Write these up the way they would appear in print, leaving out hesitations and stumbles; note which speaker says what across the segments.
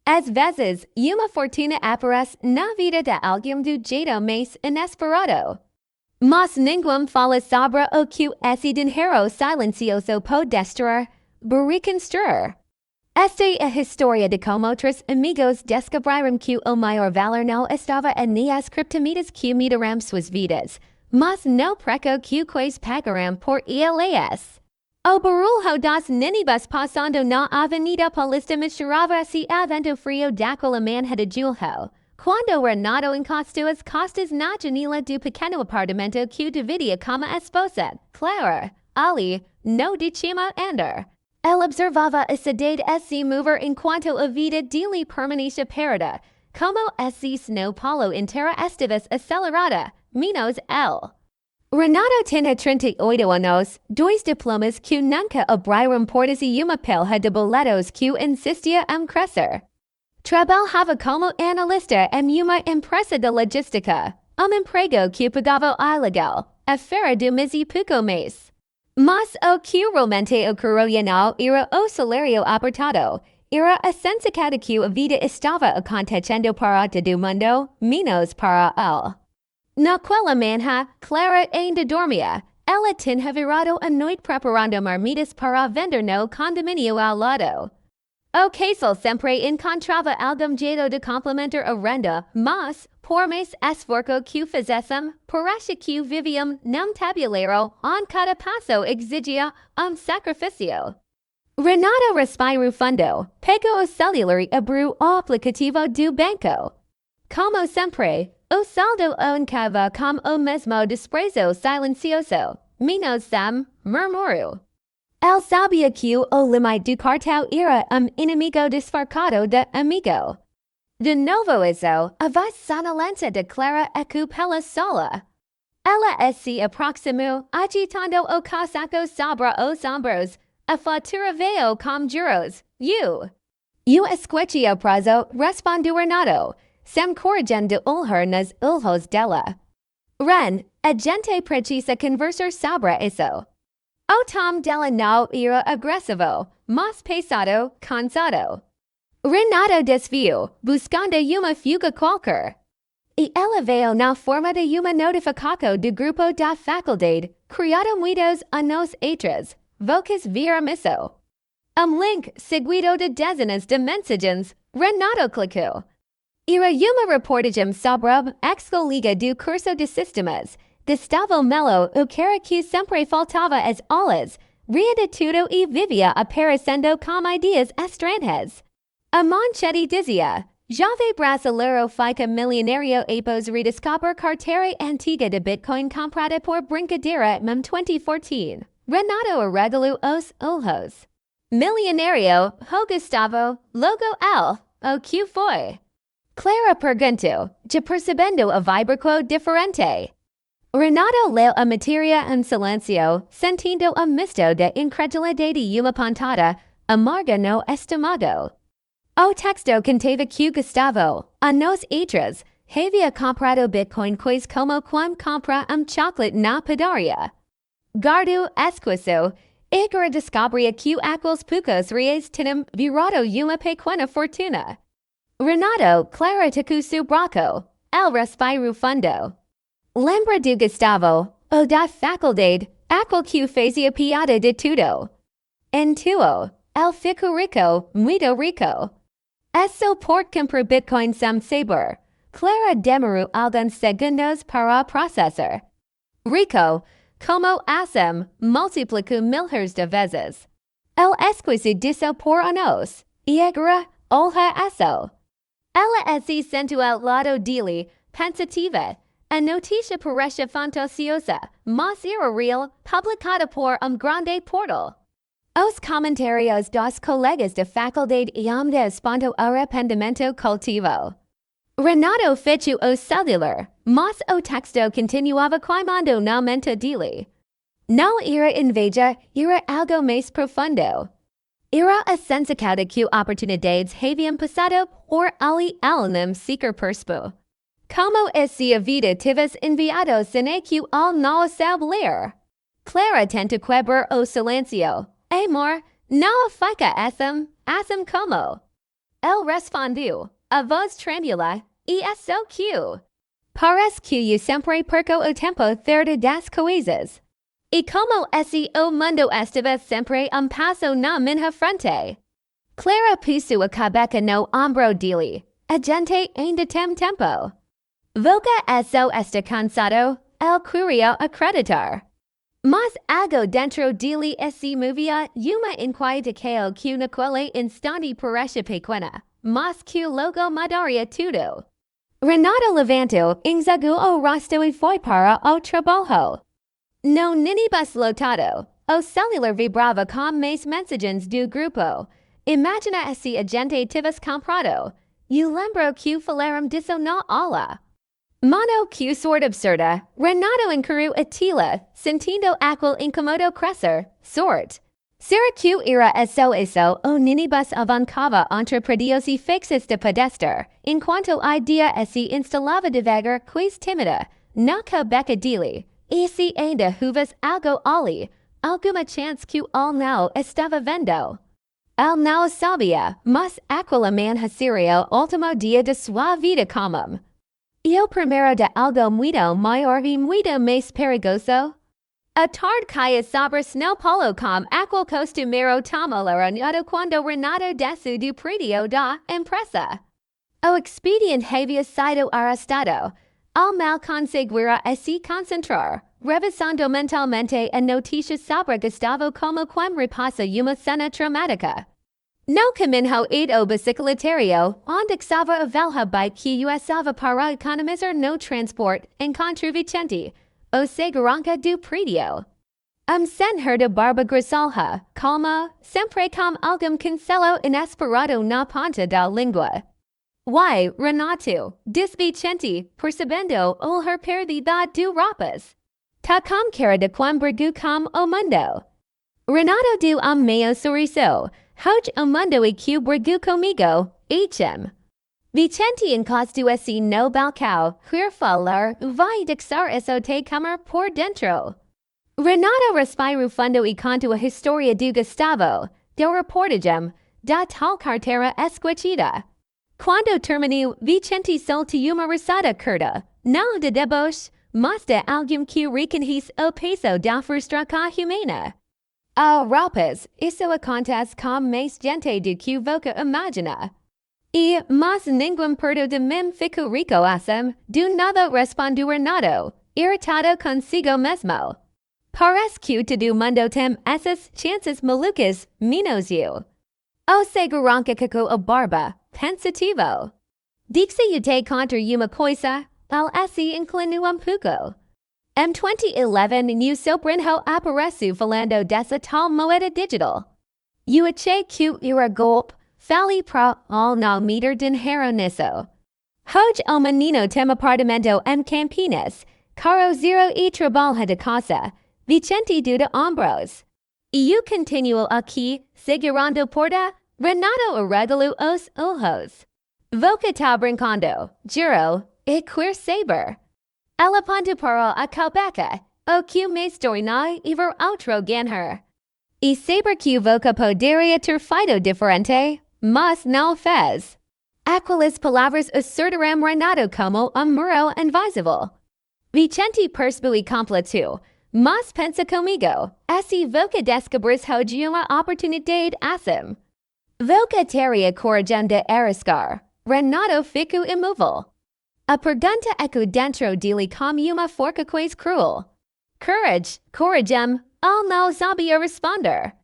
Speaker 1: Às vezes, uma fortuna aparece na vida de alguém do jeito mais inesperado. Mas ninguém fala sobre o que esse dinheiro silencioso pode destruir, reconstruir. Esta é a história de como três amigos descobriram que o maior valor não estava nas criptomoedas que mudaram suas vidas, mas no preço que quais pagaram por elas. O barulho das ninibus passando na Avenida Paulista misturava-se a vento frio daquela manhã de julho, quando Renato encostou as costas na janela do pequeno apartamento que dividia com a esposa, Clara, ali, no de cima andar. Ele observava a cidade se mover enquanto a vida dele permanecia parada, como se São Paulo inteira estivesse acelerada, menos ele. Renato tinha 38 anos, dois diplomas que nunca abriram portas e uma pilha de boletos que insistia em crescer. Trabalhava como analista em uma empresa de logística, emprego que pagava ilegal, a fora do mês e pouco mês. Mas o que realmente ocorria não era o salário apertado, era a sensação de que a vida estava acontecendo para todo mundo, menos para ele. Naquela manhã, Clara ainda dormia. Ela tinha virado a noite preparando marmitas para vender no condomínio ao lado. O casal sempre encontrava algum jeito de complementar a renda, mas, por mais esforço que fizessem, parece que viviam num tabuleiro onde cada passo exigia sacrifício. Renato respirou fundo, pegou o celular e abriu o aplicativo do banco. Como sempre, o saldo encava com o mesmo desprezo silencioso, menos Sam, murmurou. Ele sabia que o limite do cartão era inimigo disfarçado de amigo. De novo isso, a voz sonolenta de Clara ecoou pela sala. Ela se aproximou, agitando o casaco sobre os ombros. A fatura veio com juros. Eu escutei o prazo, respondeu Renato, sem coragem de olhar nos olhos dela. Ren, a gente precisa conversar sobre isso. O tom dela não era agressivo, mas pesado, cansado. Renato desviou, buscando uma fuga qualquer. E ela veio na forma de uma notificação do grupo da faculdade, criado muitos anos atrás, vocês viram isso. Link seguido de dezenas de mensagens, Renato clicou. Era uma reportagem sobre a ex-colega do curso de sistemas, Gustavo Melo, o cara que sempre faltava às aulas, ria de tudo e vivia aparecendo com ideias estranhas. A manchete dizia, jovem brasileiro fica milionário após redescobrir carteira antiga de Bitcoin comprada por brincadeira em 2014. Renato arregalou os olhos. Milionário, o Gustavo, logo L, o que foi? Clara perguntou, de percebendo a vibração diferente. Renato leu a matéria em silêncio, sentindo a misto de incredulidade e uma pontada amarga no estômago. O texto contava que Gustavo, anos atrás, havia comprado Bitcoin quase como quem compra chocolate na padaria. Guardou esqueço, e agora descobria que aqueles poucos reais tinham virado uma pequena fortuna. Renato, Clara tocou seu braço. Ele respirou fundo. Lembra do Gustavo, o da faculdade, aquele que fazia piada de tudo. Intuo, ele ficou rico, muito rico. Isso por comprar Bitcoin sem saber. Clara demorou alguns segundos para processar. Rico, como assim, multiplicou milhares de vezes. Ele esqueceu disso por anos. E agora, olha isso. Ela se sentou ao lado dele, pensativa. A notícia parece fantasiosa, mas era real, publicada por grande portal. Os comentários dos colegas de faculdade iam de espanto arrependimento coletivo. Renato fechou o celular, mas o texto continuava queimando na mente dele. Não era inveja, era algo mais profundo. Era a sensação de que oportunidades haviam passado por ali num sequer percebido. Como se a vida tivesse enviado sem que ele não saber. Clara tentou quebrar o silêncio. Amor, não fica assim como. El respondió, a voz tremula, y eso que parece que yo siempre perco o tempo de das coisas. Y como ese o mundo estaba siempre paso na minha frente. Clara puso a cabeca no hombro dili, a gente ainda tempo. Voca eso está cansado, el quería acreditar. Mas algo dentro dili ese movia uma inquieta que naquele instante parece pequena, mas que logo mudaria tudo. Renato levantou exagu o rosto e foi para o trabalho. No ninibus lotado, o celular vibrava com mais mensagens do grupo. Imagina esse agente tivesse comprado. Eu lembro que falaram disso na aula. Mano que sorte absurda, Renato encarou Attila, sentindo aquel incomodo crescer, sorte. Será que era eso o ninibus avancava entre predios e fixos de pedestre, enquanto a dia esse instalava devagar quase tímida, na cabeca dele. E se ainda huvas algo ali, alguma chance que o não estava vendo. El não sabia, mas aquela man seria o último dia de sua vida comum. E o primeiro de algo muito maior e muito mais perigoso? A tarde caia sobre São Paulo com aquel costumeiro tomo laranjado quando Renato desceu do prédio da empresa. O expediente havia sido arrestado. Al mal conseguirá se concentrar, revisando mentalmente a notícia sobre Gustavo como quem repassa uma cena traumática. No caminho o bicicletario, onde estava a velha bike que usava para economizar no transporte, encontrou Vicente, o segurança do prédio. Sem de barba grisalha, calma, sempre com algum cancelo inesperado na ponta da língua. Why, Renato, disse Vicente, percebendo olhar perdida do rapaz. Tá com cara de quem brigou com o mundo. Renato deu meio sorriso, hoje o mundo e que brigou comigo, HM. Vicente encosto esse no balcão, quer falar, vai deixar isso te comer por dentro. Renato respirou fundo e contou a história do Gustavo, do reportagem, da tal carteira esquecida. Quando terminou, Vicente soltou uma risada curta, não de deboche, mas de alguém que reconhece o peso da frustração humana. Rapaz, isso acontece com mais gente do que você imagina. E, mas ninguém perto de mim ficou rico assim, do nada respondeu Renato, irritado consigo mesmo. Parece que todo mundo tem essas chances malucas, menos eu. O segurança cacou a barba, pensativo. Disse eu te contra uma coisa, esse inclinou pouco. Em 2011, eu sobrinho apareceu falando dessa tal moeda digital. Eu achei que era golpe, falei para não meter dinheiro nisso. Hoje o menino tem apartamento em Campinas, carro zero e trabalha de casa. Vicente de ombros. E eu continuo aqui, segurando porta, Renato arregalou os olhos. Você tá brincando, juro, e quer saber. Ela apontou para a cabeca, o que me torna ver outro ganhar. E saber que você poderia ter feito diferente, mas não fez. Aquelas palavras assertaram Renato como muro invisível. Vicente percebeu e completou. Mas pensa comigo, esse você descobriu de uma oportunidade assim. Você teria coragem de arriscar. Renato ficou imóvel. A pergunta ecoou dentro dele como uma forca quase cruel. Coragem, não sabia responder.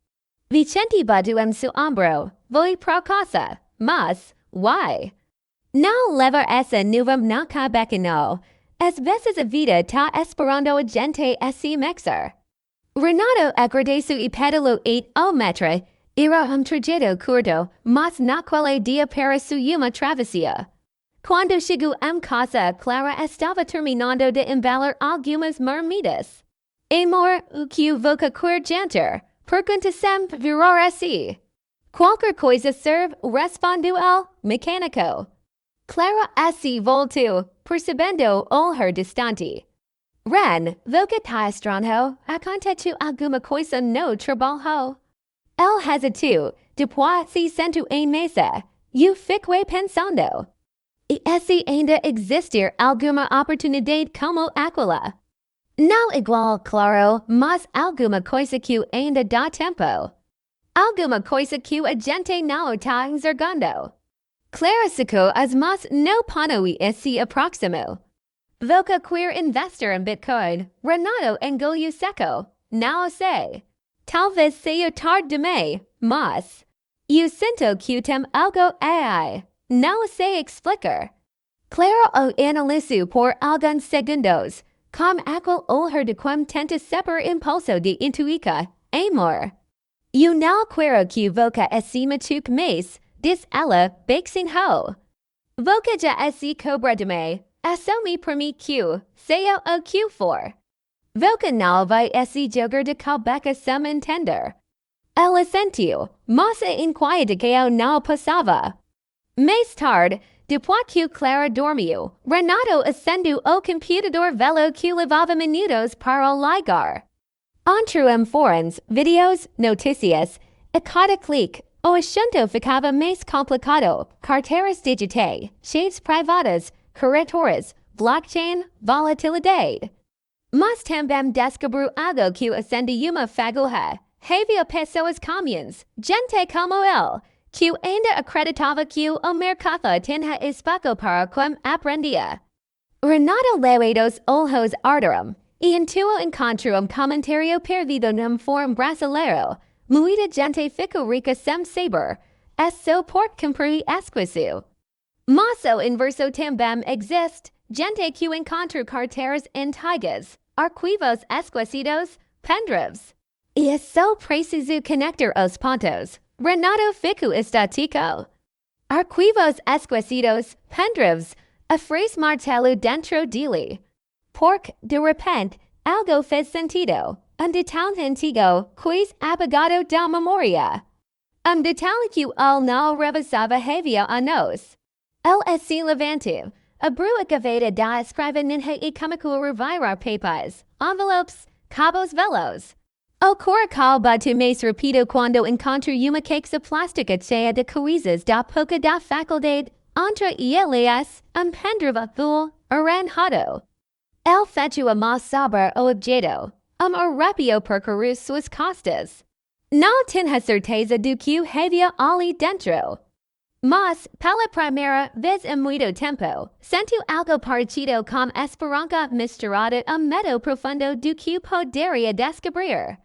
Speaker 1: Vicente bateu em seu ombro, foi para casa, mas, why? Não levar essa nuvem na cabeça não. Às vezes a vida tá esperando a gente esse mixer. Renato agradeceu e pedalou 8 metros. Era trajeto curto, mas naquele dia pareceu uma travessia. Quando chegou em casa, Clara estava terminando de embalar algumas marmitas. Amor, o que você quer jantar? Pergunta sempre virar assim. Qualquer coisa serve, respondeu el mecânico. Clara assim voltou, percebendo olhar distante. Ren, você tá estranho, aconteceu alguma coisa no trabalho. El hesitou, depois se sentou em mesa. Eu fique pensando. E esse ainda existir alguma oportunidade como aquela. Não igual claro, mas alguma coisa que ainda dá tempo. Alguma coisa que a gente não está enxergando. Clarifico as mas no pano e esse aproximo. Voca queer investor em Bitcoin, Renato Engolho Seco, não sei. Talvez seja tarde demais, mas eu sinto que tem algo aí. Não sei explicar. Claro o analiso por alguns segundos, como aquel olhar de quem tenta separar impulso de intuica, amor. Eu não quero que voca esse machuque mais, diz ela, bexing ho. Voca já esse cobra de me, assumi por mim que, seja o que for. Voca não vai esse jogar de calbeca sem entender. Ela sentiu, mas a inquieta que eu não passava. Mais tarde, depois que Clara dormiu, Renato acendeu o computador velo que levava minutos para o ligar. Entre foros, videos, notícias, a cada clique, o assunto ficava mais complicado. Carteiras digitais, chaves privadas, corretoras, blockchain, volatilidade. Mas também descobriu algo que acende uma fagulha. Havia pessoas comuns, gente como ele, que ainda acreditava que o mercado tinha espaço para quem aprendia. Renato leu os olhos arderam, e intuo encontrou comentário perdido num fórum brasileiro. Muita gente ficou rica sem saber. É só por cumprir esqueço. Mas o inverso também existe. Gente que encontrou carteiras antigas, arquivos esquecidos, pendrives. E é só preciso conectar os pontos. Renato ficou estático. Arquivos esquecidos, pendrives, a frase martelo dentro dele. Porque, de repente, algo fez sentido. Detalhe antigo, quiz apagado da memoria. Detalhe que ele não revisava havia anos. Ele se levantou, abriu a gaveta da escriva ninja e começou a revirar papers, envelopes, cabos velos. O coracal bate mais rápido quando encontra uma caixa plástica cheia de coisas da pouca da faculdade, entre elas, pendrive azul, arranjado. Ele fechou a mão sobre o objeto. Rápido percorreu suas costas. Não tinha certeza do que havia ali dentro. Mas, pela primeira vez em muito tempo, sentiu algo parecido com esperança misturada a medo profundo do que poderia descobrir.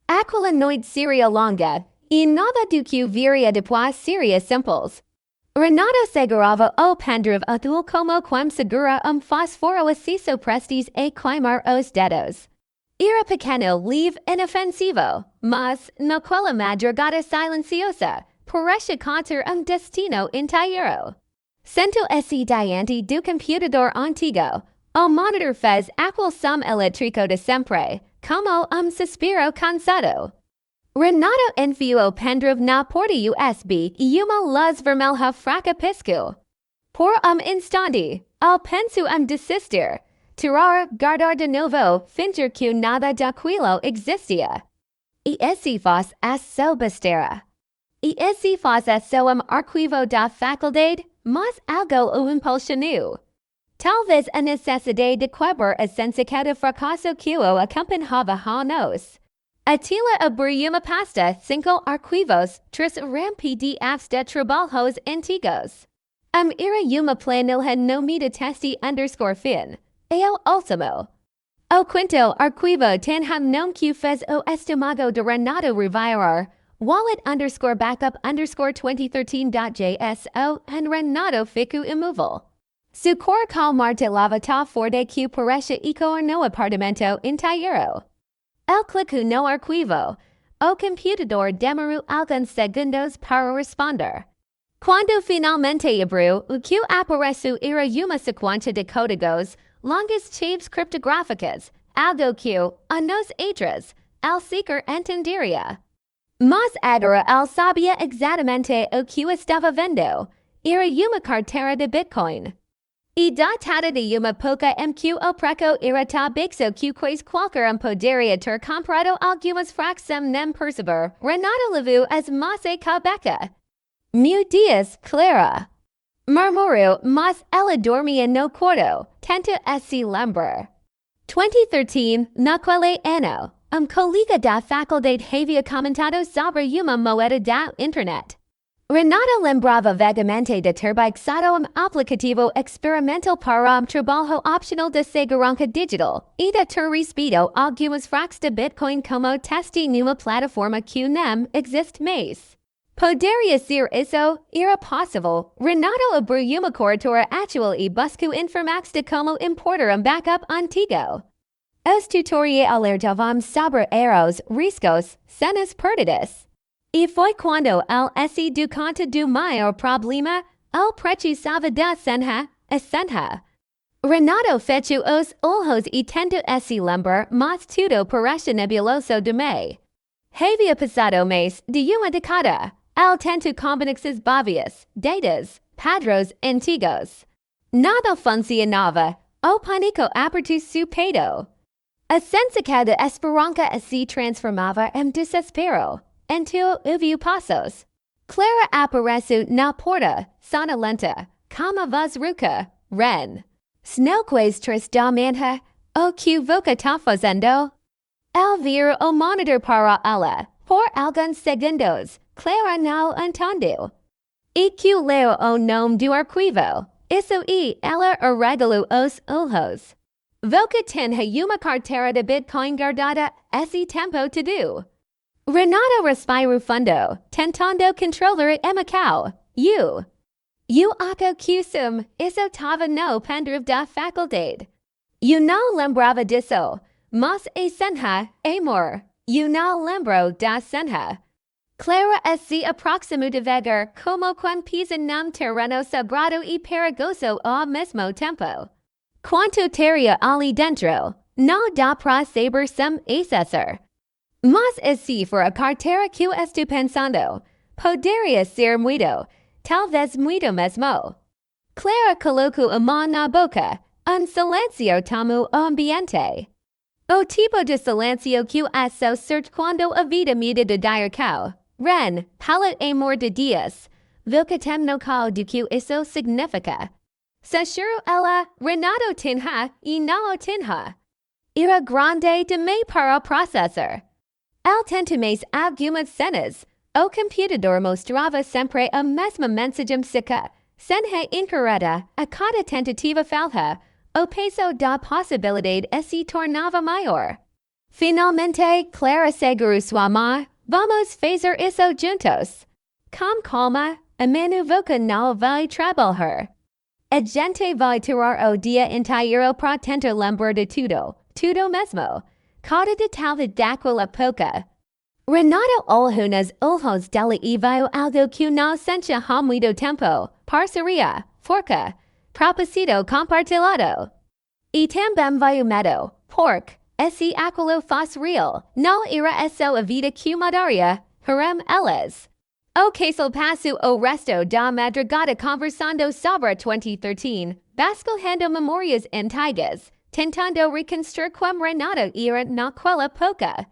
Speaker 1: Aquela noite seria longa, e nada do que viria depois seria simples. Renato segurava o pendrive azul como quem segura fósforo aceso prestes a queimar os dedos. Era pequeno, leve, inofensivo, mas, naquela madrugada silenciosa, parecia conter destino inteiro. Sento esse diante do computador antigo. O monitor fez aquel som elétrico de sempre, como suspiro cansado. Renato enfiou o pendrive na porta USB e uma luz vermelha fraca piscou. Por instante, ele pensou desistir. Tirar, guardar de novo, fingir que nada daquilo existia. E esse faz a sua besteira. E esse faz a sua arquivo da faculdade, mas algo o impulsionou. Talvez a necessidade de quebrar a sensicado fracasso que o acompanhava a nós. Atila abriu uma pasta, 5 arquivos, 3 PDFs de trabalhos antigos. Era uma planilha nomida teste_fin. Eu último. O quinto arquivo tem nome que fez o estômago de Renato revirar. Wallet_backup_2013.jso and Renato ficou imóvel. Su coracal martelava ta forte que parecia ecoar no apartamento inteiro. El clicou no arquivo. O computador demorou alguns segundos para responder. Quando finalmente abriu, o que apareceu era uma sequência de códigos, longas chaves criptográficas, algo que, a nós outros, el seeker entenderia. Mas agora ele sabia exatamente o que estava vendo. Era uma carteira de Bitcoin. E datada de uma pouca que o preço era tão baixo que quase qualquer poderia ter comprado algumas fracções nem perceber. Renato levou as mas a cabeça. Mu dias clara. Murmuru mas ela dormia no quarto, tento se lembrar. 2013, naquele ano, colega da faculdade havia comentado sobre uma moeda da internet. Renato lembrava vagamente de ter baixado aplicativo experimental para trabalho optional de segurança digital e de ter recebido algumas fracas de Bitcoin como teste numa plataforma que não existe mais. Poderia ser isso, era possível. Renato abriu uma corretora atual e buscou informações de como importar backup antigo. Os tutoriais alertavam sobre erros, riscos, cenas perdidas. E foi quando ele se deu conta do maior problema, ele precisava da senha. Renato fechou os olhos e tentou se lembrar, mas tudo parecia nebuloso demais. Havia passado mais de uma década. Ele tentou combinações básias, datas, padrões antigos. Nada funcionava. O pânico apertou seu peito. A sensação de esperança se transformava em desespero. Então houve passos. Clara apareceu na porta, sonolenta, como voz rouca, Ren. Snelquez tristammente, o que você está fazendo? Ele virou o monitor para ela. Por alguns segundos, Clara não entendeu. E que leu o nome do arquivo. Isso e ela arregalou os olhos. Você tem uma carteira de Bitcoin guardada esse tempo todo. Renato respirou fundo, tentando controlar emoção. Eu acho que isso estava no pendrive da faculdade. Eu não lembrava disso, mas a senha, amor. Eu não lembro da senha. Clara se aproximou devagar, como quando pisa num terreno sagrado e perigoso ao mesmo tempo. Quanto teria ali dentro, não dá para saber sem acessar. Mas se for a carteira que estou pensando, poderia ser muito, talvez muito mesmo. Clara colocou a mão na boca, silêncio tomou o ambiente. O tipo de silêncio que é certo quando a vida muda de direção. Ren, pelo amor de Deus, você tem noção do que isso significa. Seguro ela, Renato tinha e não tinha. Era grande demais para o processor. Ele tentou mais algumas cenas. O computador mostrava sempre a mesma mensagem seca. Senha incorreta, a cada tentativa falha. O peso da possibilidade se tornava maior. Finalmente, Clara segurou sua mão. Vamos fazer isso juntos. Com calma, a menu você não vai trabalhar. A gente vai tirar o dia inteiro para tentar lembrar de tudo mesmo. Cada detalhe daquela pouca. Renato olhou nos olhos dela e viu algo que não sentia há muito tempo. Parceria, forca, propósito compartilhado. E também viu medo, porque esse aquilo faz real. Não era isso a vida que mudaria, harem elas. O casal passou o resto da madrugada conversando sobre 2013, vasculhando memórias antigas, tentando reconstruir como Renato era naquela época.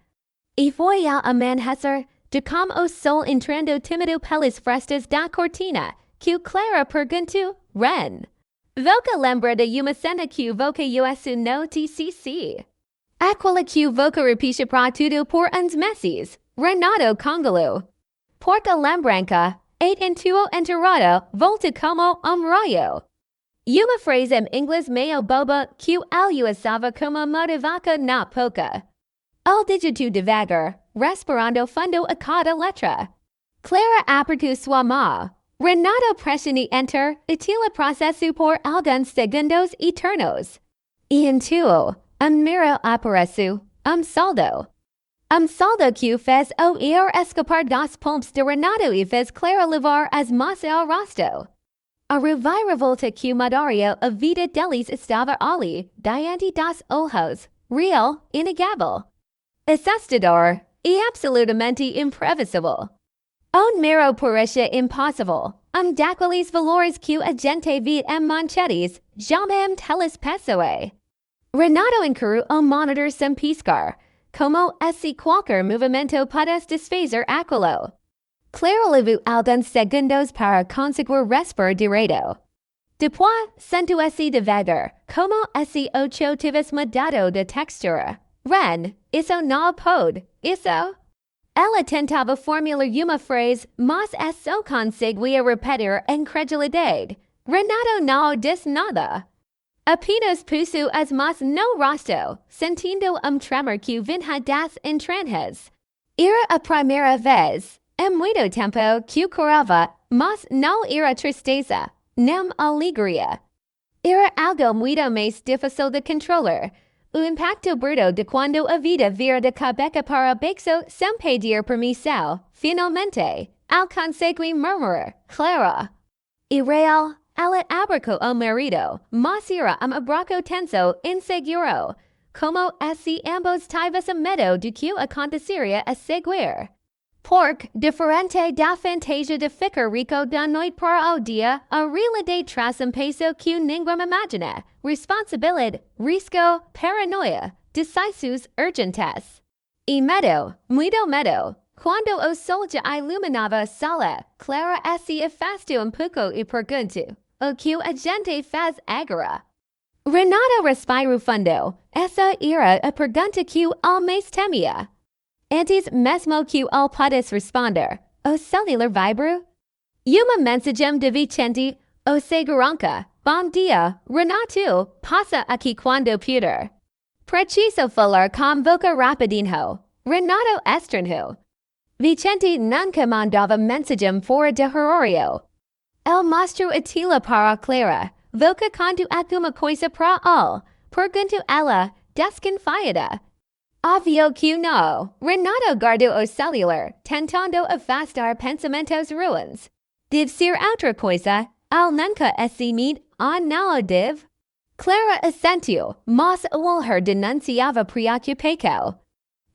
Speaker 1: E foi ao amanhecer, de como o sol entrando tímido pelas frestas da cortina, que Clara perguntou, Ren. Você lembra de uma cena que você usou no TCC? Aquela que você repete para tudo por uns meses, Renato congelou. Porque lembrança, intuo enterrado, volta como raio. Uma frase em inglês meio boba que ele usava como motivaca na pouca. Ele digitou devagar, respirando fundo a cada letra. Clara apertou sua mão. Renato pressionou enter, aquele processo por alguns segundos eternos. E então, miro apareceu, saldo. Saldo que fez o escapar das palmas de Renato e fez Clara levar as mãos ao rosto. A reviravolta que mudaria a vida deles estava ali, diante das olhos, real, inegável. Assustador e absolutamente imprevisível. Mero parecia impossível. Daqueles valores que a gente vê em manchetes, jamais teles pessoas. Renato encarou o monitor sem piscar, como se qualquer movimento pudesse desfazer aquilo. Claro levu alguns segundos para conseguir respirar direito. Depois, sento esse devagar, como esse ocho tives mudado de textura. Ren, isso não pode, isso. Ela tentava formular uma frase, mas só conseguia repetir incredulidade. Renato não disse nada. Apenas puso as mãos no rosto, sentindo tremor que vinha das entranhas. Era a primeira vez, muito tempo que curava, mas não era tristeza, nem alegria. Era algo muito mais difícil de controlar. O impacto bruto de quando a vida vira de cabeça para baixo sem pedir permissão, finalmente, ao conseguir murmurar, Clara. Irreal, ela abracou o marido, mas era abraço tenso, inseguro, como se ambos tivessem medo do que aconteceria a seguir. Porque, diferente da fantasia de ficar rico da noite para o dia, a realidade traz peso que ninguém imagina, responsabilidade, risco, paranoia, decisões urgentes. E medo, muito medo. Quando o sol já iluminava a sala, Clara se afastou pouco e perguntou, o que a gente faz agora? Renato respirou fundo. Essa era a pergunta que o mais temia. Antes mesmo que o pudesse responder, o celular vibrou. Uma mensagem de Vicente, o segurança. Bom dia, Renato, passa aqui quando puder. Preciso falar com boca rapidinho. Renato estranhou. Vicente nunca mandava mensagem fora de horário. Ele mostrou a tela para Clara. Voca quando alguma coisa para ele. Perguntou ela, desconfiada. Óbvio que não. Renato guardou o celular, tentando afastar pensamentos ruins. Deve ser outra coisa. Ele nunca assumiu não deve. Clara assentiu, mas o olhar denunciava preocupação.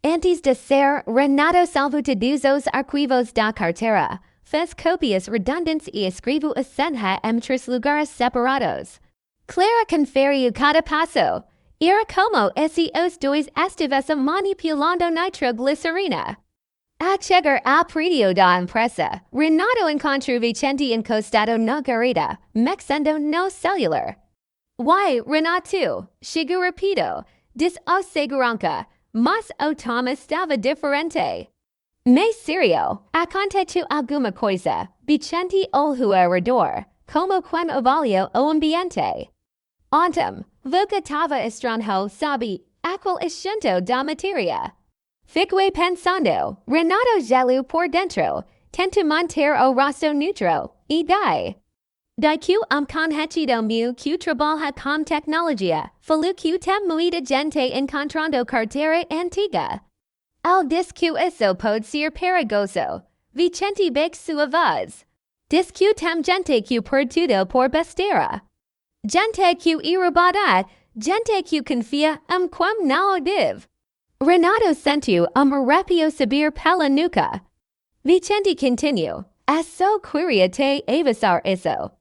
Speaker 1: Antes de ser, Renato salvou todos os arquivos da carteira, fez cópias redundantes e escreveu a senha em 3 lugares separados. Clara conferiu cada passo. Era como se os dois estivessem manipulando nitroglicerina. A chegar ao prédio da empresa, Renato encontrou Vicente encostado na garita, mexendo no celular. Uai, Renato, chegou rápido, disse o segurança, mas o tom estava diferente. Mais sério, aconteceu alguma coisa. Vicente olhou ao redor, como quem avaliou o ambiente. Ontem, Voca estava estranho, sabe, aquele assunto da matéria. Fiquei pensando, Renato gelou por dentro, tentou manter o rosto neutro, e daí? Daí que conhecido meu que trabalha com tecnologia, falou que tem muita gente encontrando carteira antiga. Ele disse que isso pode ser perigoso. Vicente baixou a voz. Disse que tem gente que tudo por besteira. Gente que irrobada, gente que confia quem não deve. Renato sentiu arrepio subir pela nuca. Vicente continuou. Só queria te avisar isso.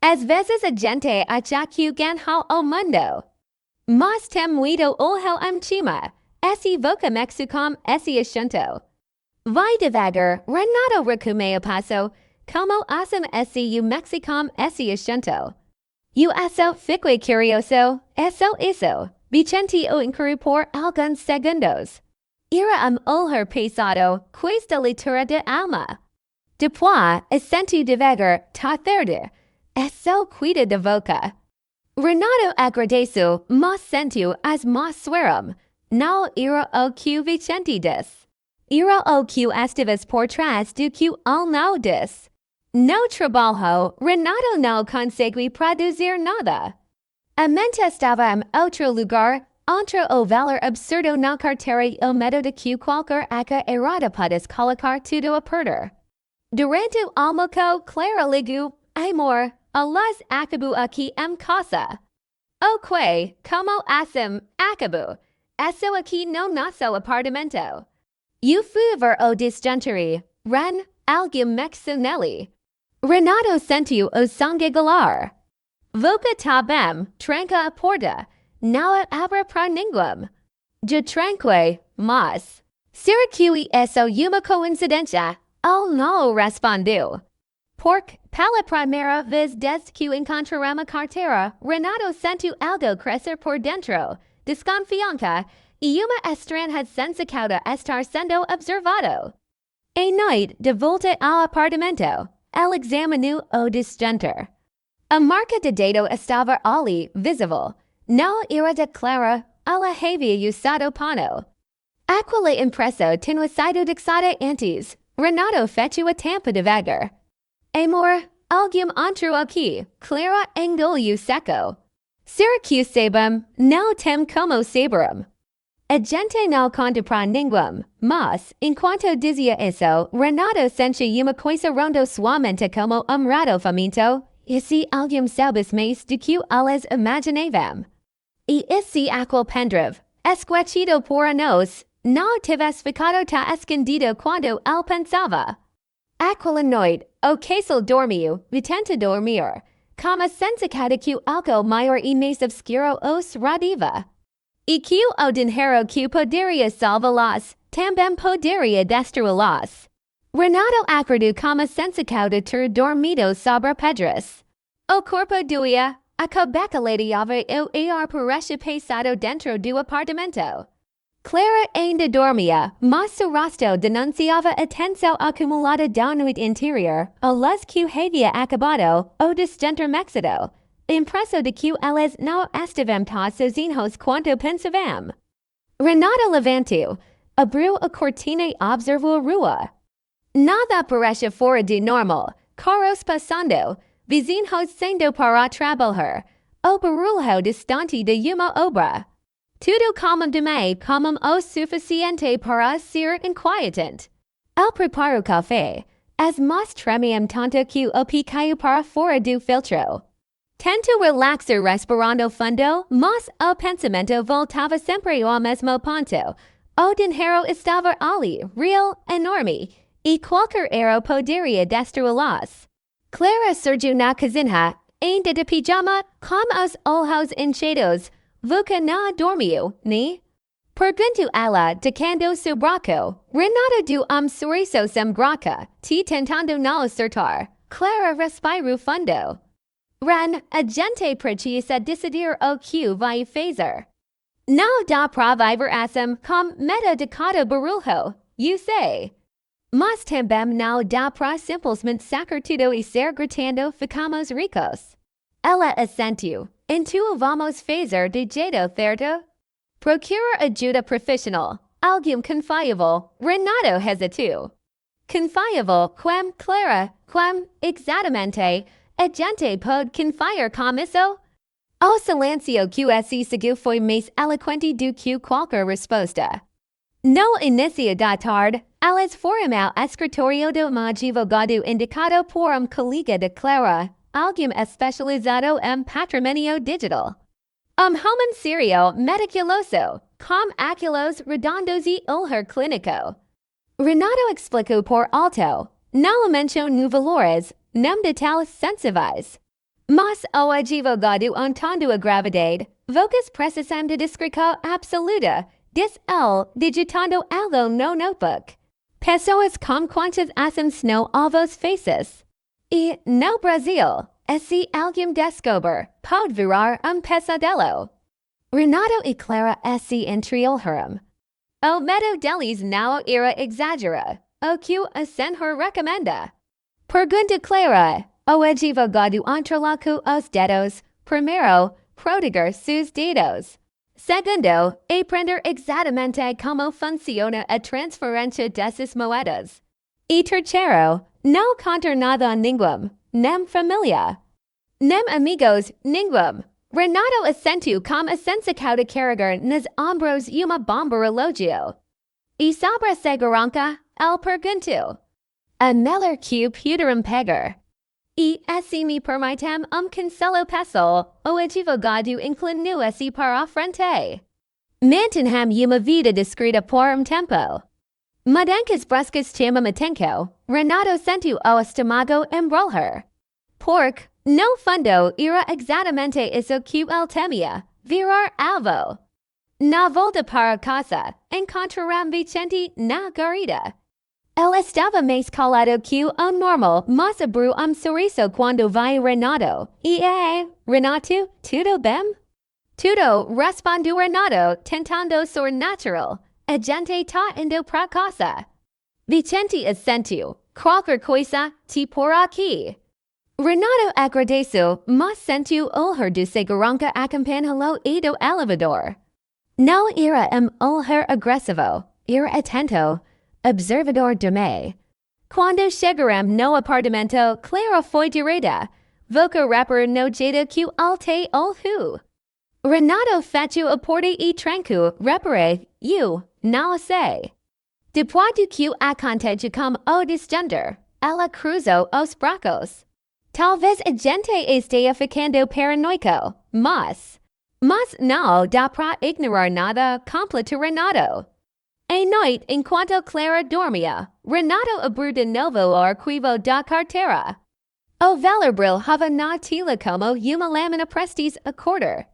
Speaker 1: Às vezes a gente acha que ganha o mundo. Mas tem muito olho cima. Esse Voca mexu com esse assunto. Vai devagar, Renato recume o passo, como assume esse Mexicom esse assunto. Eso fiquei curioso, isso. Vicente o inquiry por alguns segundos. Era olhar pesado, questa leitura de alma. Depois, assentiu devagar, tarde. Eso cuida de Voca. Renato agradeceu, mas sentiu as mãos suaram. Não era o que Vicente disse. Era o que estivas por trás do que ele não disse. No trabalho, Renato não conseguiu produzir nada. A mente estava em outro lugar, entre o valor absurdo na carteira e o medo de que qualquer aca errada pudesse colocar tudo a perder. Durante o almoço, Clara ligou, amor, a luz acabou aqui em casa. Ok, como assim acabou? Isso aqui no nosso apartamento. Eu fui ver o disjuntori, Ren, alguém mexeu nele. Renato sentiu o sangue galar. Voca tá bem, tranca a porta. Não abra para ninguém. Já tranquei, mas... Será que isso uma coincidência? Oh no, respondu. Pork, pala primera vez desde que encontramos cartera, Renato sentiu algo crecer por dentro, desconfiança, e uma estranha sensação de estar sendo observado. A noite, de volta ao apartamento, ele examinou o disjuntor. A marca de dedo estava ali, visível. Não era de Clara, ela havia usado pano. Aquele impresso tinha sido deixado antes. Renato fechou a tampa devagar. Amor, alguém entrou aqui. Clara engoliu seco. Será que sabem? Não tem como saberem. A gente não conta pra ninguém, mas, enquanto dizia isso, Renato sentia uma coisa rondo suavemente como rato faminto. E se alguém soubesse mais do que eles imaginavam? E se aquele pendrive, esquecido por anos, não tivesse ficado tão escondido quando ele pensava? Aquela noite, o casal dormiu, tenta dormir, como sensação de que algo maior e mais obscuro os rodeava. E que o dinheiro que poderia salvá-los também poderia destruí-los. Renato acordou como sensação de ter dormido sobre pedras. O corpo doía, a cabeça ladeava o ar parecia pesado dentro do apartamento. Clara ainda dormia, mas seu rosto denunciava a tensão acumulada da noite interior, o las que havia acabado, o disjuntor mexado. Impresso de que eles não estavam tão sozinhos quanto pensavam. Renato levantou, abriu a cortina e observou a rua. Nada parecia fora de normal, carros passando, vizinhos saindo para trabalhar, o barulho distante de uma obra. Tudo calmo demais como o suficiente para ser inquietante. Ele preparou café, as mas tremiam tanto que o pé caiu para fora do filtro. Tento relaxar respirando fundo, mas o pensamento voltava sempre ao mesmo ponto. O dinheiro estava ali, real, enorme, e qualquer erro poderia destruí-los. Clara surgiu na cozinha, ainda de pijama, com os olhos inchados. Vuca não dormiu, né? Perguntou ela, tocando seu braço. Renato deu sorriso sem graça, tentando não acertar. Clara respirou fundo. Ren, a gente precisa decidir o que vai fazer. Não dá pra viver assim com medo de cada barulho, eu sei. Mas também não dá pra simplesmente sacar tudo e ser gritando ficamos ricos. Ela assentiu. Então vamos fazer de jeito certo? Procura ajuda profissional. Alguém confiável. Renato hesitou. Confiável, quem, Clara, quem, exatamente, a gente pode confiar com isso? O silêncio que se seguiu foi mais eloquente do que qualquer resposta. No início da tarde, eles foram ao escritório do advogado indicado por colega de Clara, alguém especializado em patrimônio digital. Homem serio meticuloso, com aqueles redondos e olhar clínico. Renato explicou por alto, não mencionou valores, nem detalhes sensíveis. Mas o advogado entendeu a gravidade, vocas precisam de discrição absoluta, disse ele, digitando algo no notebook. Pessoas com quantas ações no alvos faces. E no Brasil, se alguém descobre, pode virar pesadelo. Renato e Clara se entreolharam. O medo deles não era exagerado, o que a senhor recomenda? Pergunta Clara. O advogado entrelacou os dedos. Primeiro, proteger seus dedos. Segundo, aprender exatamente como funciona a transferência dessas moedas. E terceiro, não contar nada a ninguém, nem família, nem amigos, ninguém. Renato assentiu com a sensação de carregar nos ombros uma bomba relógio. E sobre a segurança, ele perguntou. A melhor que puderam pegar. E assim me permitem conselho pessoal, o advogado inclinou-se para a frente. Mantenham uma vida discreta por tempo. Mudanças bruscas chamam atenção. Renato sentiu o estômago embrulhar. Porque, no fundo, era exatamente isso que ele temia, virar alvo. Na volta para casa, encontraram Vicente na garita. El estaba mais calado que o normal, mas abriu sorriso quando vi Renato. Renato, tudo bem? Tudo, respondeu Renato, tentando ser natural. A gente tá indo pra casa. Vicente assentiu. Qualquer coisa, te por aqui. Renato agradeceu, mas sentiu olhar do segurança acompanhá-lo e do elevador. Não era olhar agressivo, era atento, observador também. Quando chegaram no apartamento, Clara foi direta. Voca rapper no jeito que alte olhu. Renato fechou a porta e trancou, reparei, eu não sei. Depois do que acontece com o desgender, ela cruzou os braços. Talvez a gente esteja ficando paranoico, mas não dá pra ignorar nada, completou Renato. À noite, enquanto Clara dormia, Renato abriu de novo o arquivo da carteira. O Valorbril havia na tela como uma lâmina prestes a cortar.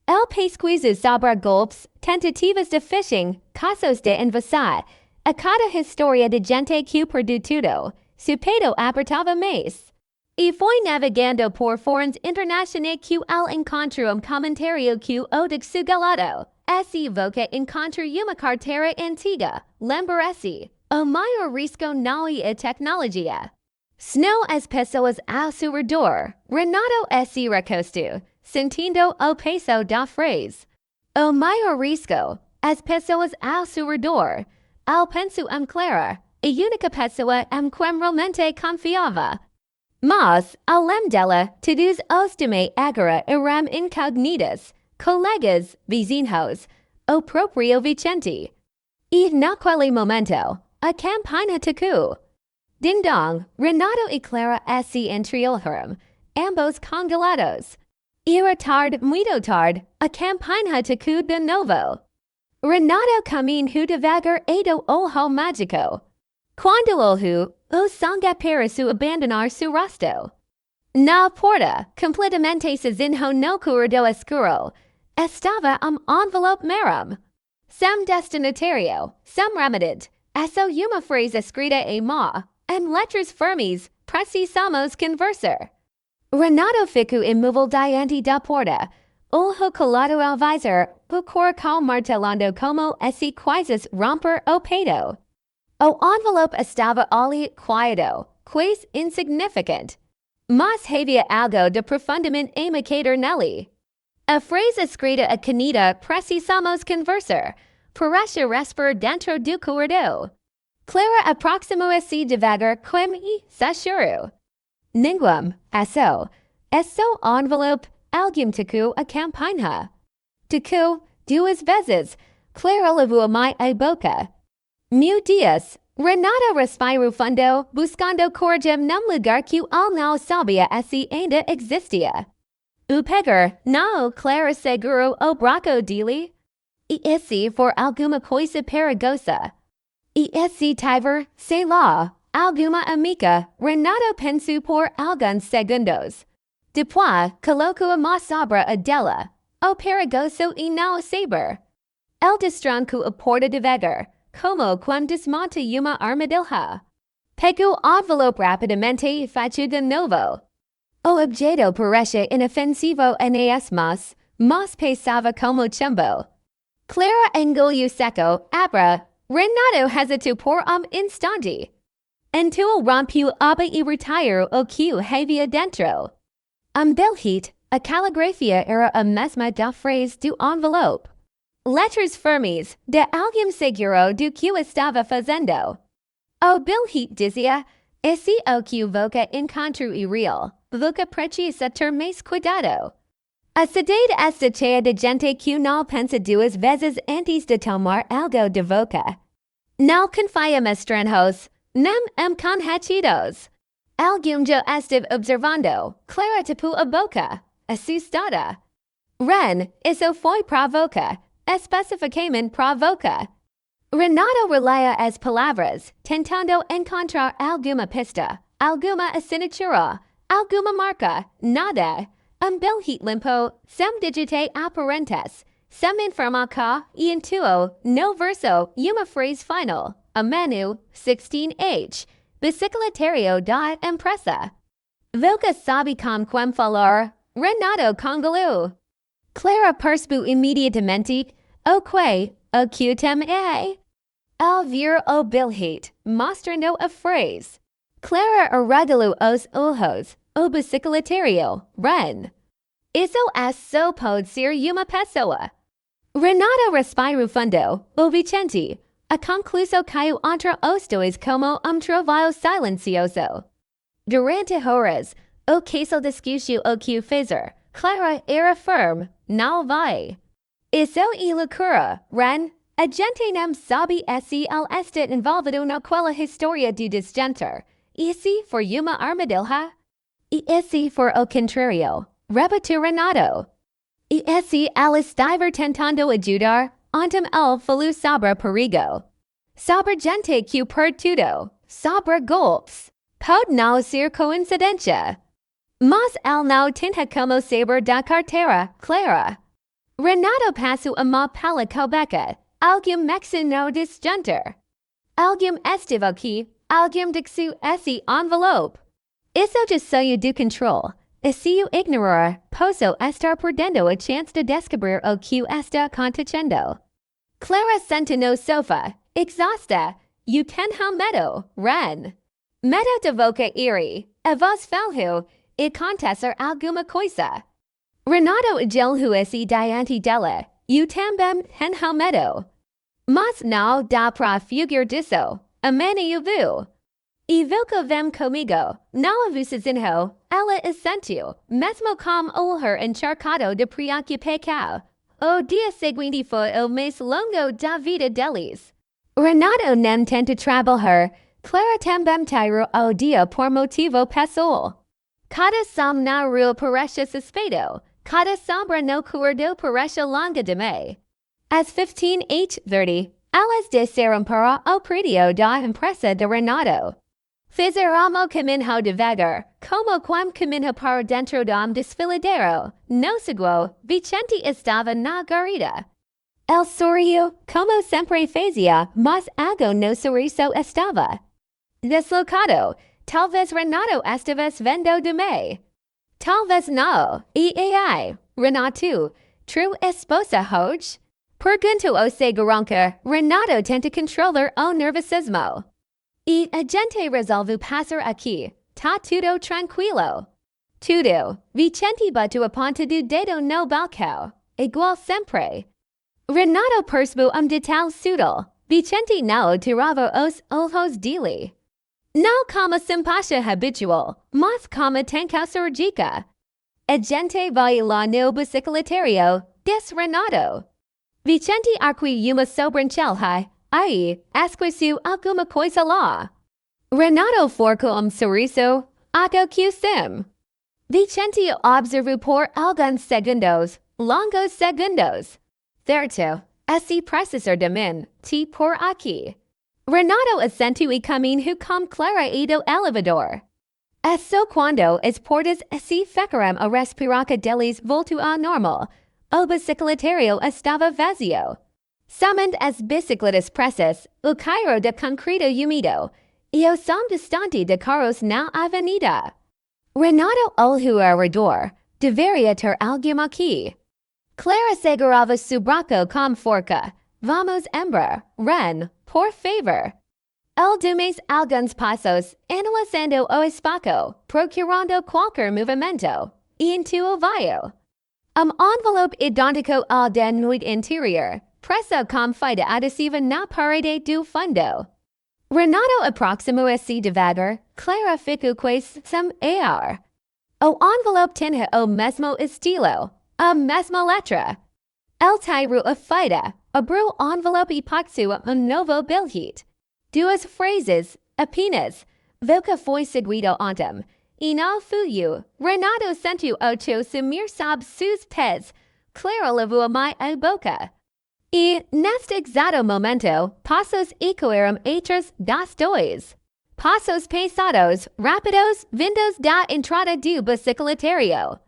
Speaker 1: El pesquisa sobre golpes, tentativas de phishing, casos de invasão, a cada história de gente que perdeu tudo, seu peito apertava mais. E foi navegando por fóruns internacionais que ele encontrou comentário que o desgalado. Esse evoca encontrar uma carteira antiga, lembra-se, o maior risco não é a tecnologia. São as pessoas ao seu redor. Renato se recostou, sentindo o peso da frase. O maior risco, as pessoas ao seu redor. Ele pensou Clara, a única pessoa quem realmente confiava. Mas, além dela, todos os demais agora eram incógnitas, colegas, vizinhos, o próprio Vicente. E naquele momento, a campainha tocou. Ding-dong, Renato e Clara se entreolharam, ambos congelados. Era tarde, muito tarde, a campainha tocou de novo. Renato caminhou devagar e do olho mágico. Quando olhou, o sangue pareceu abandonar seu rosto. Na porta, completamente sozinho no corredor escuro, estava envelope marrom. Sem destinatário, sem remedade, essa uma frase escrita em má, em letras firmes, precisamos conversar. Renato ficou imóvel diante da porta, olho colado ao visor, o coração martelando como se quisesse romper o peito. O envelope estava ali quieto, quase insignificant. Mas havia algo de profundamente imitador nele. A frase escrita a caneta precisamos conversar, parece respirar dentro do corredor. Clara aproximou-se devagar como se chorou. Ninguém, esse envelope, alguém tocou a campainha. Tocou 2 vezes, Clara levou a boca. Meu Deus, Renato respirou fundo, buscando coragem num lugar que ele não sabia se ainda existia. O pegar, não, Clara segurou o braço dele. E se for alguma coisa perigosa? E se tiver, sei lá, alguma amiga, Renato pensou por alguns segundos. Depois, colocou a mão sobre a dela, o perigoso e não saber. Ele destrancou a porta devagar, como quem desmonta uma armadilha. Pegou o envelope rapidamente e fechou de novo. O objeto parece inofensivo mas pesava como chumbo. Clara engoliu seco, abra. Renato hesitou por instante. Então rompeu aba e retirou o que havia dentro. Bilhete, a caligrafia era a mesma da frase do envelope. Letras firmes, de alguém seguro do que estava fazendo. O bilhete dizia, esse o que voca encontro irreal, voca precisa ter mais cuidado. A cidade está cheia de gente que não pensa 2 vezes antes de tomar algo de voca. Não confia em estranhos, nem conhecidos. Alguém já esteve observando, Clara tapou a boca, assustada. Ren, isso foi pra voca, especificamente pra voca. Renato relia as palavras, tentando encontrar alguma pista, alguma assinatura, alguma marca, nada. Bilhete limpo, sem digite aparentes, sem informação e intuo, no verso, uma frase final. Amenu, 16H, Bicicletario da Empresa. Vilca sabe com quem falar, Renato Congalu. Clara persbu imediatamente, o que, o cutem é. Al vir o bilhete, mostrando a phrase. Clara arregalo os ojos, o bicicletario, Ren. Isso é só pode ser uma pessoa. Renato respirou fundo, o Vicente, a concluso caiu entre os dois como trabalho silencioso. Durante horas, o caso discutiu o que fazer. Clara era firme, não vai. Isso é loucura, Ren. A gente não sabe se ele está envolvido naquela história do disjuntor. E se for uma armadilha? E se for o contrário? Repetiu Renato. E se ele estava tentando ajudar? Então ele falou sobre perigo. Sobre gente que perde tudo. Sobre golpes. Pode não ser coincidência. Mas ele não tenta como saber da carteira, Clara. Renato passou a mão pela cabeça. Alguém mencionou disjuntor. Alguém esteve aqui. Alguém dixu esse envelope. Isso já saiu do controle. E se eu ignorar, posso estar perdendo a chance de descobrir o que está acontecendo. Clara senta no sofá, exausta. You tem medo, Ren. Medo de boca iri. A voz falhou e acontece alguma coisa. Renato agiu esse diante dela. Eu também tenho medo. Mas não dá para fugir disso. Amene eu viu. E Vilca vem comigo. Não avisazinho. Ela assentiu, mesmo com o olhar encharcado de preocupação. O dia seguinte foi o mais longo da vida deles. Renato não tenta trabalhar. Clara também tirou o dia por motivo pessoal. Cada som na rua parece suspeito. Cada sombra no corredor parece longa demais. Às 15h30, elas desceram para o prédio da empresa de Renato. Fizeram caminho devagar, como quem caminha para dentro do desfiladeiro. No segundo, Vicente estava na garita. El sorriu, como sempre fazia, mas algo no sorriso estava deslocado. Talvez Renato estivesse vendo demais. Talvez não. E ai, Renato, true esposa hoje? Perguntou o segurança. Renato tenta controlar o nervosismo. E a gente resolve passar aqui. Tá tudo tranquilo. Tudo. Vicente bateu a ponta do dedo no balcão. Igual sempre. Renato percebeu detalhe sutil. Vicente não tirava os olhos dele. Não como simpatia habitual, mas como tensão surgica. A gente vai lá no bicicletario, disse Renato. Vicente arque uma sobrancelha. Aí, esqueceu alguma coisa lá. Renato forcou sorriso. Ago que sim. Vicente observou por alguns segundos, longos segundos. Certo, esse processor de mim, te por aqui. Renato assentiu e caminhou com Clara e do elevador. Só quando as portas se fecharam a respiraca deles voltou ao normal. O bicicletario estava vazio. Somente as bicicletas pressas, o cairo de concreto úmido, e o som distante de carros na avenida. Renato olhou ao redor. Deveria ter alguém aqui. Clara segurava su braço com força. Vamos embora, Ren, por favor. El dumes alguns passos, analisando o espaço, procurando qualquer movimento, e intuiu. Envelope idêntico ao da noite interior, preso com fita adesiva na parede do fundo. Renato aproximou-se devagar. Clara ficou sem ar. O envelope tinha o mesmo estilo, a mesma letra. El tirou a fita, abriu o envelope e passou novo bilhete. Duas frases, apenas. Vilca foi seguido ontem. E não fui. Renato sentiu o teu sumir sob seus pés. Clara levou mais a boca. E, neste exato momento, passos ecoaram atrás das dois. Passos pesados, rápidos, vindos da entrada do bicicletario.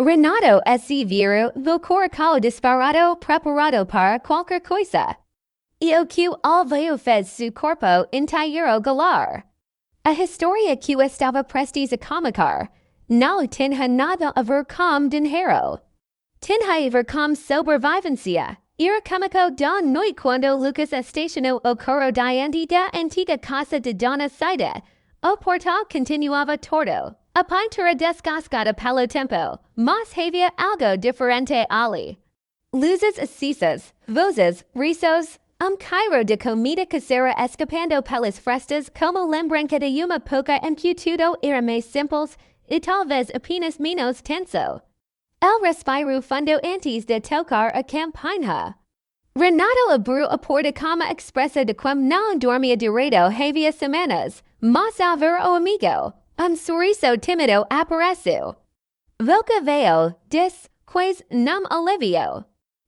Speaker 1: Renato se viu do corpo disparado preparado para qualquer coisa. EOQ alveo fez su corpo entero galar. A historia que estava prestes a comicar, não tinha nada a ver com dinheiro. Tinha a ver com sobrevivencia. Era comico da noite quando Lucas estacionou o carro diante da antiga casa de Dona Saida. O portal continuava torto. A pintura descascada pelo tempo, mas havia algo diferente ali. Luzes acesas, vozes, risos, cairo de comida casera escapando pelas frestas como lembranca de uma pouca inquietude era mais simples e talvez apenas menos tenso. El respiro fundo antes de tocar a campainha. Renato abriu a porta cama expressa de quem não dormia direito havia semanas, mas ao ver o amigo, sorriso tímido apareceu. Voca veio, diz, quais não alivio.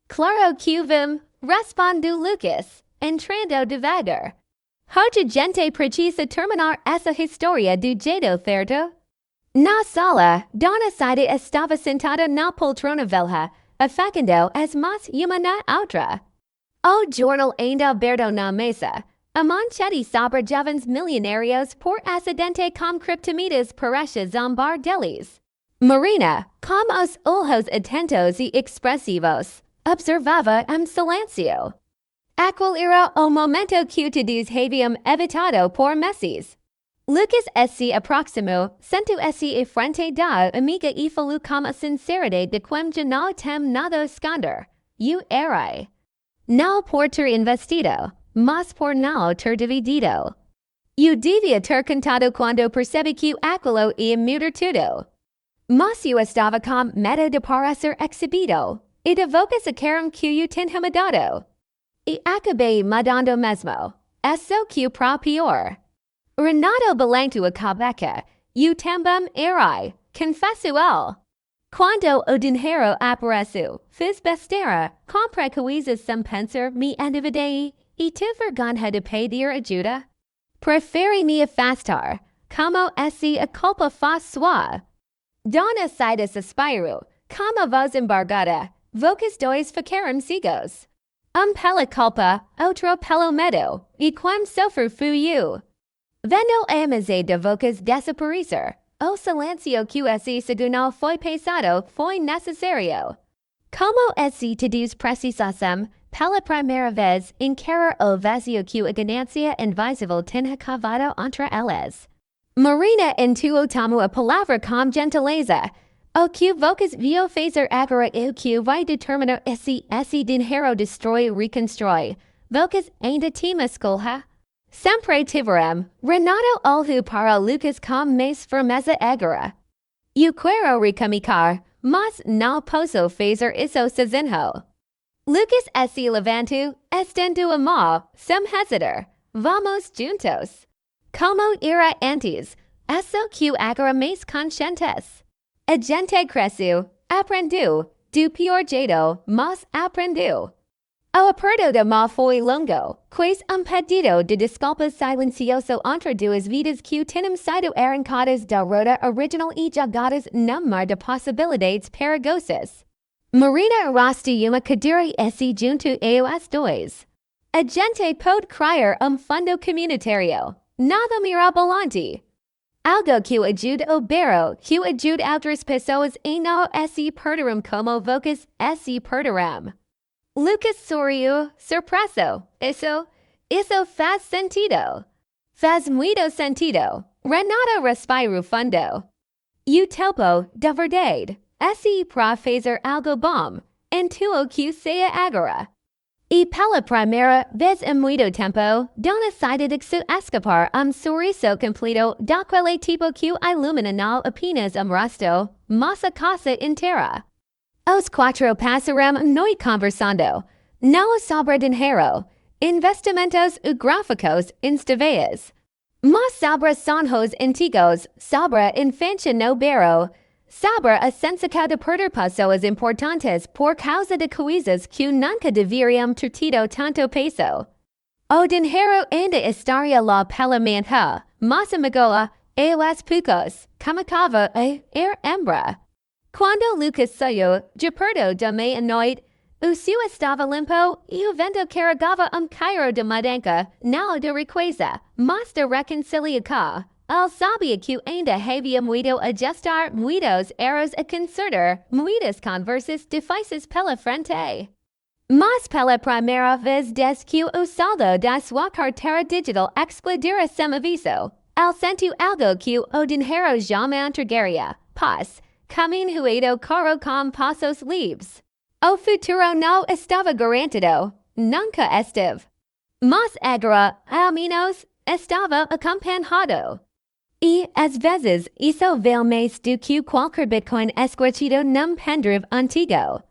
Speaker 1: Claro que vim, respondeu Lucas, entrando devagar. Hoje gente precisa terminar essa história do jeito certo. Na sala, Dona Saida estava sentada na poltrona velha, afagando as mãos uma na outra. O jornal ainda aberto na mesa. A manchete sobre jovens milionários por acidente com criptomoedas parece zombar deles. Marina, com os olhos atentos e expressivos, observava silêncio. Aquele era o momento que todos haviam evitado por meses. Lucas se aproximou, sentou-se à frente da amiga e falou com a sinceridade de quem já não tem nada a esconder. Eu errei. Não por ter investido, mas por não ter dividido. Eu devia ter contado quando percebi que aquilo ia mudar tudo. Mas eu estava com medo de parecer exibido, e de vocês acharam que eu tinha mudado. E acabei mudando mesmo. Isso que para pior. Renato balançou a cabeça. Eu também errei, confesso ele. Quando o dinheiro apareceu, fiz besteira, comprei coisas sem pensar, me endividei, e tive vergonha de pedir ajuda. Preferi me afastar, como se a culpa fosse sua. Dona Saida suspirou, com a voz embargada, vocês dois ficaram cegos. Pela culpa, outro pelo medo, e quem sofre fui eu. Vendo a amizade de vocês desaparecer, o silêncio que esse segundo foi pesado foi necessário. Como esse todos precisassem, pela primeira vez, encarar o vazio que a ganância invisível tinha cavado entre eles. Marina intuiu tomou a palavra com gentileza. O que vocês viu fazer agora é o que vai determinar esse dinheiro destrói reconstrói. Vocês ainda têm escolha? Sempre tiveram. Renato olhou para Lucas com mais firmeza agora. Eu quero recomeçar, mas não posso fazer isso sozinho. Lucas se levantou, estendeu a mão, sem hesitar. Vamos juntos. Como era antes, isso que agora mais conscientes. A gente cresceu, aprendeu, do pior jeito, mas aprendeu. O aperto de mão foi longo, quase pedido de desculpas silencioso entre duas vidas que tinham sido arrancadas da roda original e jogadas num mar de possibilidades perigosas. Marina arrastou uma cadeira junto a os dois. A gente pode criar fundo comunitário. Nada mirabolante. Algo que ajude o barro, que ajude outras pessoas e não se perderão como vocês se perderão. Lucas sorriu, surpreso. Isso faz sentido. Faz muito sentido. Renato respirou fundo. Eu topo, de verdade. Se para fazer algo bom, intuo que seja agora. E pela primeira vez em muito tempo, Dona Saida deixou escapar sorriso completo daquele tipo que ilumina não apenas rosto, mas a casa inteira. Os quatro passaram a noite conversando, não sobre dinheiro, investimentos e gráficos instáveis, mas sobre sonhos antigos, sobre a infância no barro, sobre a sensação de perder pessoas importantes por causa de coisas que nunca deveriam ter tido tanto peso. O dinheiro ainda estaria lá pela manhã, mas a magoa, e os poucos, começava a embra. Quando Lucas saiu, de perto da meia-noite, Usu estava limpo, e o vento carregava Cairo de mudança, não de riqueza, mas de reconciliação. Ele sabia que ainda havia muito a gestar, muitos erros a consertar, muitas conversas difíceis pela frente. Mas pela primeira vez desde que o saldo da sua carteira digital explodira sem aviso, ele sentiu algo que o dinheiro jamais entregaria. Paz, caminho caro com passos livres. O futuro não estava garantido, nunca esteve. Mas agora, ao menos, estava acompanhado. E, às vezes, isso vale mais do que qualquer Bitcoin escondido num pendrive antigo.